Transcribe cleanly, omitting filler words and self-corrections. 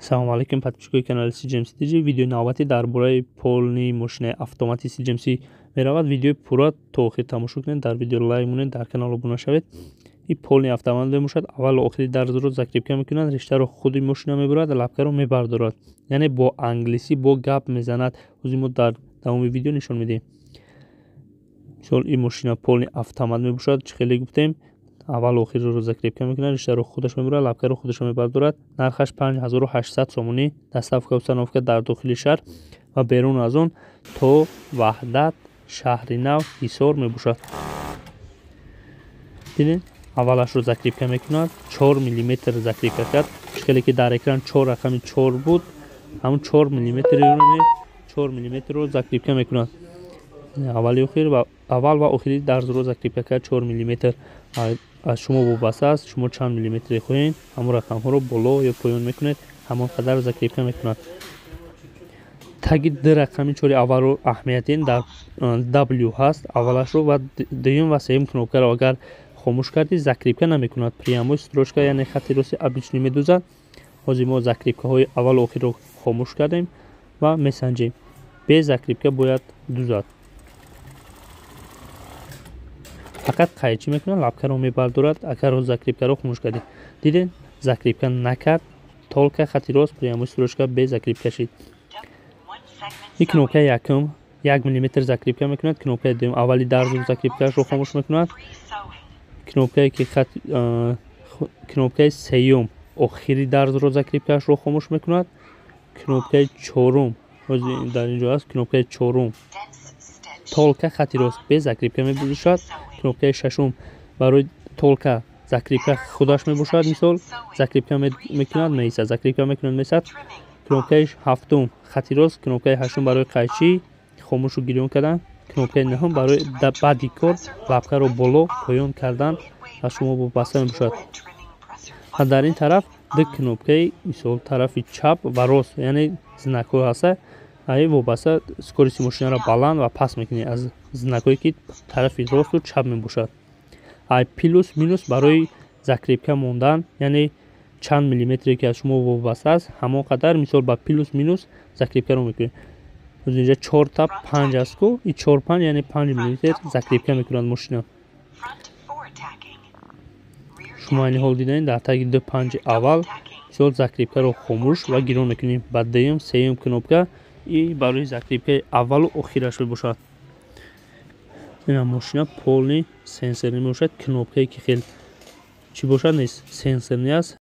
салом алейкум, подписчикои канали CGMC TG. Видеои навбатӣ дар бораи полни мошини автомати CGMC меравад. Видеои пурра то охир тамошо кунед. Дар видео лайк монед, дар канал обуна шавед. И полни автомат мебошад. Аввал охири дарзро закрепка мекунад, риштаро худи машина мебарад, лапкаро мебардорад. Яъне бо англисӣ бо гап мезанад. Ӯзи мо дар тамоми видео нишон медиҳем. Мисол ин машина полни автомат мебошад. Чӣ хеле гуфтем? Аввал охириро закрепка мекунад, риштаро худаш мебарад, лапкаро худаш мебардорад. Нархаш 5800 сомонӣ. Доставка установка дар дохили шаҳр ва берун аз он то Ваҳдат, Шаҳри Нав, Ҳисор мебошад. Дидед? Аввалашро закрепка мекунад. 4 мм закрепка кард. Шикеле ки дар экран 4 рақами 4 буд, ҳамон 4 мм-ро закрепка мекунад. Аввал ва охири дарзро закрепка кард 4 мм. аз шумо вобаста аст, шумо чанд миллиметре хоҳед, ҳамон рақамҳоро боло ё поён мекунед, ҳамон қадар закрепка мекунад. Таги ду рақами 4 аввалро аҳамиятен дар W ҳаст, аввалашро ва дуюм ва сеюм кнопкаро агар хомӯш кардӣ, закрепка намекунад. Прямой строчка, яъне хатти рости обичный медӯзад. ҳозир мо закрепкаҳои аввалу охирро хомӯш кардем ва месанҷем. Без закрепка бояд дӯзад. фақат қайчӣ мекунад, лапкаро мебардорад, агар закрепкаро хомӯш кардед. Дидед? Закрепка накард, толка хатти рост, прямой строчка без закрепка шид. И кнопкаи якум 1 мм закрепка мекунад, кнопкаи дуюм аввали дарзу закрепкаашро хомӯш мекунад. Кнопкаи сеюм охири дарзро закрепкаашро хомӯш мекунад. Кнопкаи чорум дар ин ҷо аст, кнопкаи чорум толка хатти рост без закрепка мебошад. Кнопкаи шашум барои толка закрепка худаш мебошад, мисол закрепка мекунад, меисад, закрепка мекунад, меисад. Кнопкаи ҳафтум хатти рост, кнопкаи ҳаштум барои қайчӣ, хомӯшу гирён кардан, кнопкаи наҳум барои баъди кор, лапкаро боло поён кардан аз шумо вобаста мебошад. Ва дар ин тараф ду кнопкаи мисол тарафи чап ва рост, яъне знакҳо ҳаста, вобаста скорости машинаро баланд ва паст мекунед аз знакҳое ки тарафи росту чап мебошад. Плюс минус барои закрепка мондан, яъне чанд миллиметре ки аз шумо вобаста аст, ҳамон қадар мисол ба плюс минус закрепкаро мекунед. инҷа 4 та 5 аст ку, и 4-5 яъне 5 мм закрепка мекунад машина. шумо айни ҳол дидаед дар таги 2-5 аввал мисол закрепкаро хомӯш ва гирон мекунем. Ба дуюм, сеюм кнопка и барои закрепкаи аввалу охираш мебошад. ин машина полни сенсорӣ мебошад. Кнопкае ки хел чӣ бошад нест, сенсорӣ аст.